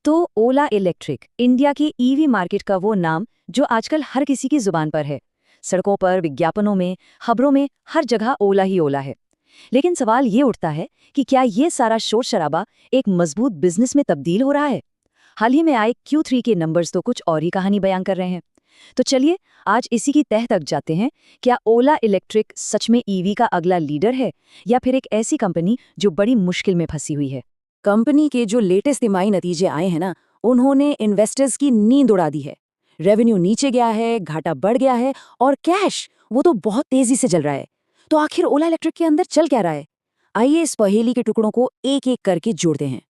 तो ओला electric India की EV market का वो नाम जो आजकल हर किसी की जुबान पर है। सड़कों पर, विज्ञापनों में, खबरों में, हर जगह ओला ही ओला है। लेकिन सवाल ये उठता है कि क्या ये सारा शोर शराबा एक मजबूत बिजनेस में तब्दील हो रहा है? हाल ही में आए Q3 के नंबर्स तो कुछ और ही कहानी बयां कर रहे हैं। तो चलिए आज इसी की तह तक जाते हैं। क्या ओला इलेक्ट्रिक सच में ईवी का अगला लीडर है या फिर एक ऐसी कंपनी जो बड़ी मुश्किल में फंसी हुई है? कंपनी के जो लेटेस्ट तिमाही नतीजे आए हैं ना, उन्होंने इन्वेस्टर्स की नींद उड़ा दी है। रेवेन्यू नीचे गया है, घाटा बढ़ गया है और कैश वो तो बहुत तेजी से जल रहा है। तो आखिर ओला इलेक्ट्रिक के अंदर चल क्या रहा है? आइए इस पहेली के टुकड़ों को एक एक करके जोड़ते हैं।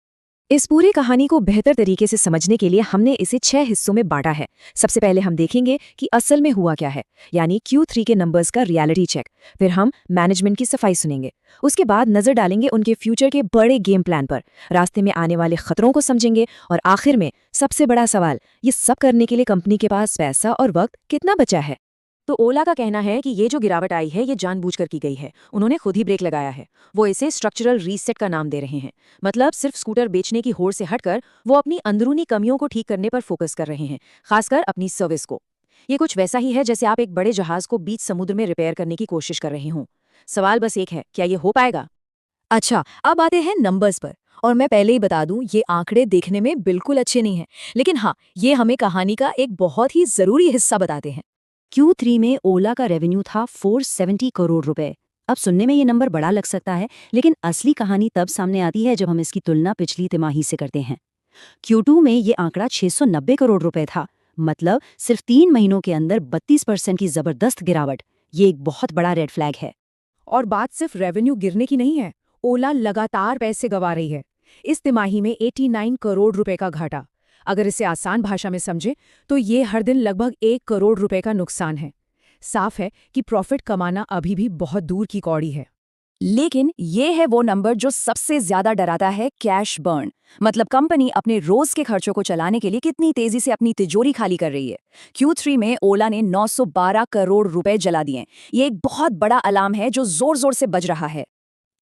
इस पूरी कहानी को बेहतर तरीके से समझने के लिए हमने इसे 6 हिस्सों में बांटा है। सबसे पहले हम देखेंगे कि असल में हुआ क्या है, यानी Q3 के नंबर्स का रियलिटी चेक। फिर हम मैनेजमेंट की सफाई सुनेंगे। उसके बाद नजर डालेंगे उनके फ्यूचर के बड़े गेम प्लान पर, रास्ते में आने वाले खतरों को समझेंगे और आखिर में सबसे बड़ा सवाल, ये सब करने के लिए कंपनी के पास पैसा और वक्त कितना बचा है। तो ओला का कहना है कि ये जो गिरावट आई है ये जानबूझकर की गई है। उन्होंने खुद ही ब्रेक लगाया है। वो इसे स्ट्रक्चरल रीसेट का नाम दे रहे हैं। मतलब सिर्फ स्कूटर बेचने की होड़ से हटकर वो अपनी अंदरूनी कमियों को ठीक करने पर फोकस कर रहे हैं, खासकर अपनी सर्विस को। ये कुछ वैसा ही है जैसे आप एक बड़े जहाज को बीच समुद्र में रिपेयर करने की कोशिश कर रहे हों। सवाल बस एक है, क्या ये हो पाएगा? अच्छा, अब आते हैं नंबर्स पर। और मैं पहले ही बता दूं, ये आंकड़े देखने में बिल्कुल अच्छे नहीं हैं, लेकिन हाँ, ये हमें कहानी का एक बहुत ही जरूरी हिस्सा बताते हैं। Q3 में ओला का रेवेन्यू था 470 करोड़ रुपए। अब सुनने में ये नंबर बड़ा लग सकता है, लेकिन असली कहानी तब सामने आती है जब हम इसकी तुलना पिछली तिमाही से करते हैं। Q2 में ये आंकड़ा 690 करोड़ रुपए था। मतलब सिर्फ 3 महीनों के अंदर 32% की जबरदस्त गिरावट। ये एक बहुत बड़ा रेड फ्लैग है। और बात सिर्फ रेवेन्यू गिरने की नहीं है, ओला लगातार पैसे गंवा रही है। इस तिमाही में 89 करोड़ रुपए का घाटा। अगर इसे आसान भाषा में समझे तो ये हर दिन लगभग 1 करोड़ रुपए का नुकसान है। साफ है कि प्रॉफिट कमाना अभी भी बहुत दूर की कौड़ी है। लेकिन ये है वो नंबर जो सबसे ज्यादा डराता है, कैश बर्न। मतलब कंपनी अपने रोज के खर्चों को चलाने के लिए कितनी तेजी से अपनी तिजोरी खाली कर रही है। Q3 में ओला ने 912 करोड़ रुपए जला दिए। ये एक बहुत बड़ा अलार्म है जो जोर जोर से बज रहा है।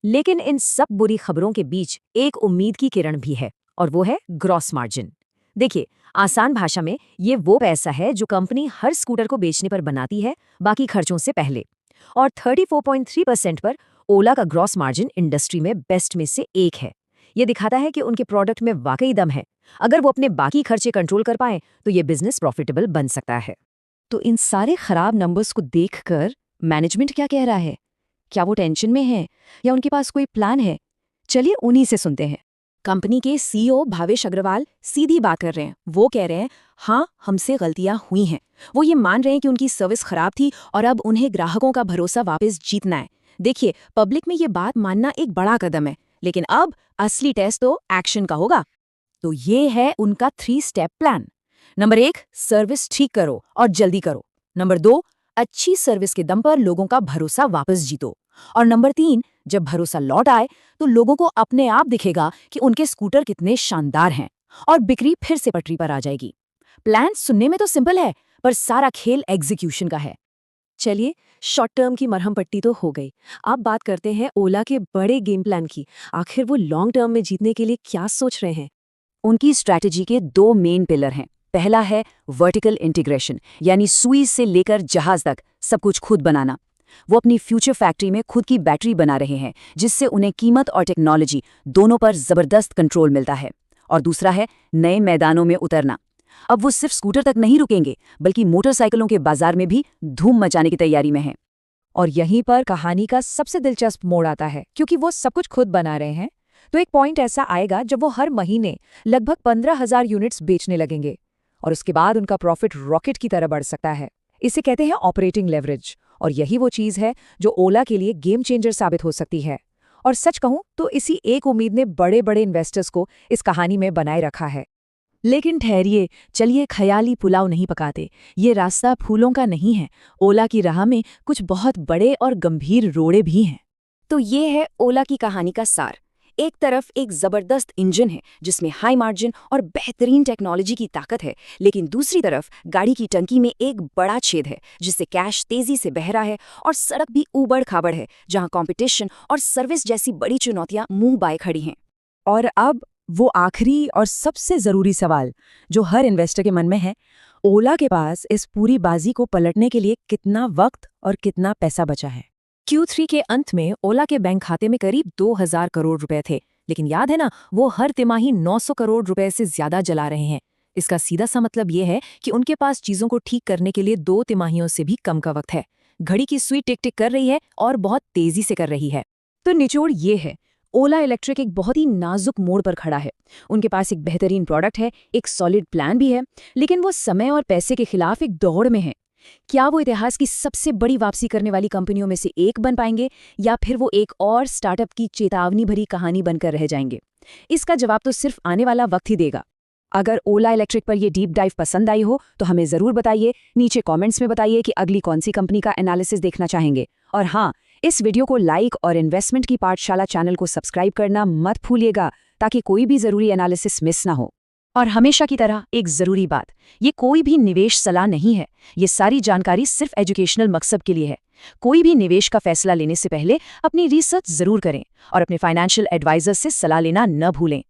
लेकिन इन सब बुरी खबरों के बीच एक उम्मीद की किरण भी है, और वो है ग्रॉस मार्जिन। देखिए, आसान भाषा में ये वो पैसा है जो कंपनी हर स्कूटर को बेचने पर बनाती है, बाकी खर्चों से पहले। और 34.3% पर ओला का ग्रॉस मार्जिन इंडस्ट्री में बेस्ट में से एक है। ये दिखाता है कि उनके प्रोडक्ट में वाकई दम है। अगर वो अपने बाकी खर्चे कंट्रोल कर पाएं तो ये बिजनेस प्रॉफिटेबल बन सकता है। तो इन सारे खराब नंबर्स को देखकर मैनेजमेंट क्या कह रहा है? क्या वो टेंशन में है या उनके पास कोई प्लान है? चलिए उन्हीं से सुनते हैं। कंपनी के CEO भावेश अग्रवाल सीधी बात कर रहे हैं। वो कह रहे हैं, हाँ, हमसे गलतियां हुई हैं। वो ये मान रहे हैं कि उनकी सर्विस खराब थी और अब उन्हें ग्राहकों का भरोसा वापस जीतना है। देखिए, पब्लिक में ये बात मानना एक बड़ा कदम है, लेकिन अब असली टेस्ट तो एक्शन का होगा। तो ये है उनका 3 स्टेप प्लान। नंबर 1, सर्विस ठीक करो और जल्दी करो। नंबर 2, अच्छी सर्विस के दम पर लोगों का भरोसा वापस जीतो। और नंबर 3, जब भरोसा लौट आए तो लोगों को अपने आप दिखेगा कि उनके स्कूटर कितने शानदार हैं और बिक्री फिर से पटरी पर आ जाएगी। प्लान सुनने में तो सिंपल है, पर सारा खेल एग्जीक्यूशन का है। चलिए, शॉर्ट टर्म की मरहम पट्टी तो हो गई। अब बात करते हैं ओला के बड़े गेम प्लान की। आखिर वो लॉन्ग टर्म में जीतने के लिए क्या सोच रहे हैं? उनकी स्ट्रैटेजी के 2 मेन पिलर हैं। पहला है वर्टिकल इंटीग्रेशन, यानी सुई से लेकर जहाज तक सब कुछ खुद बनाना। वो अपनी फ्यूचर फैक्ट्री में खुद की बैटरी बना रहे हैं, जिससे उन्हें कीमत और टेक्नोलॉजी दोनों पर जबरदस्त कंट्रोल मिलता है। और दूसरा है नए मैदानों में उतरना। अब वो सिर्फ स्कूटर तक नहीं रुकेंगे, बल्कि मोटरसाइकिलों के बाजार में भी धूम मचाने की तैयारी में हैं। और यहीं पर कहानी का सबसे दिलचस्प मोड़ आता है, क्योंकि वो सब कुछ खुद बना रहे हैं। तो एक पॉइंट ऐसा आएगा जब वो हर महीने लगभग 15,000 यूनिट्स बेचने लगेंगे, और उसके बाद उनका प्रॉफिट रॉकेट की तरह बढ़ सकता है। इसे कहते हैं ऑपरेटिंग लेवरेज, और यही वो चीज़ है जो ओला के लिए गेम चेंजर साबित हो सकती है। और सच कहूं तो इसी एक उम्मीद ने बड़े बड़े इन्वेस्टर्स को इस कहानी में बनाए रखा है। लेकिन ठहरिए, चलिए ख़याली पुलाव नहीं पकाते। ये रास्ता फूलों का नहीं है। ओला की राह में कुछ बहुत बड़े और गंभीर रोड़े भी हैं। तो ये है ओला की कहानी का सार। एक तरफ एक जबरदस्त इंजन है जिसमें हाई मार्जिन और बेहतरीन टेक्नोलॉजी की ताकत है, लेकिन दूसरी तरफ गाड़ी की टंकी में एक बड़ा छेद है जिससे कैश तेजी से बह रहा है, और सड़क भी ऊबड़ खाबड़ है जहां कंपटीशन और सर्विस जैसी बड़ी चुनौतियां मुंह बाए खड़ी हैं। और अब वो आखिरी और सबसे ज़रूरी सवाल जो हर इन्वेस्टर के मन में है, ओला के पास इस पूरी बाजी को पलटने के लिए कितना वक्त और कितना पैसा बचा है। Q3 के अंत में ओला के बैंक खाते में करीब 2000 करोड़ रुपए थे, लेकिन याद है ना, वो हर तिमाही 900 करोड़ रुपए से ज्यादा जला रहे हैं। इसका सीधा सा मतलब ये है कि उनके पास चीजों को ठीक करने के लिए 2 तिमाहियों से भी कम का वक्त है। घड़ी की सुई टिक टिक कर रही है और बहुत तेजी से कर रही है। तो निचोड़ ये है, ओला इलेक्ट्रिक एक बहुत ही नाजुक मोड़ पर खड़ा है। उनके पास एक बेहतरीन प्रोडक्ट है, एक सॉलिड प्लान भी है, लेकिन वो समय और पैसे के खिलाफ एक दौड़ में है। क्या वो इतिहास की सबसे बड़ी वापसी करने वाली कंपनियों में से एक बन पाएंगे, या फिर वो एक और स्टार्टअप की चेतावनी भरी कहानी बनकर रह जाएंगे? इसका जवाब तो सिर्फ आने वाला वक्त ही देगा। अगर ओला इलेक्ट्रिक पर ये डीप डाइव पसंद आई हो तो हमें ज़रूर बताइए, नीचे कमेंट्स में बताइए कि अगली कौन सी कंपनी का एनालिसिस देखना चाहेंगे। और हाँ, इस वीडियो को लाइक और इन्वेस्टमेंट की पाठशाला चैनल को सब्सक्राइब करना मत भूलिएगा, ताकि कोई भी ज़रूरी एनालिसिस मिस ना हो। और हमेशा की तरह एक ज़रूरी बात, ये कोई भी निवेश सलाह नहीं है। ये सारी जानकारी सिर्फ एजुकेशनल मकसद के लिए है। कोई भी निवेश का फैसला लेने से पहले अपनी रिसर्च ज़रूर करें और अपने फाइनेंशियल एडवाइजर से सलाह लेना न भूलें।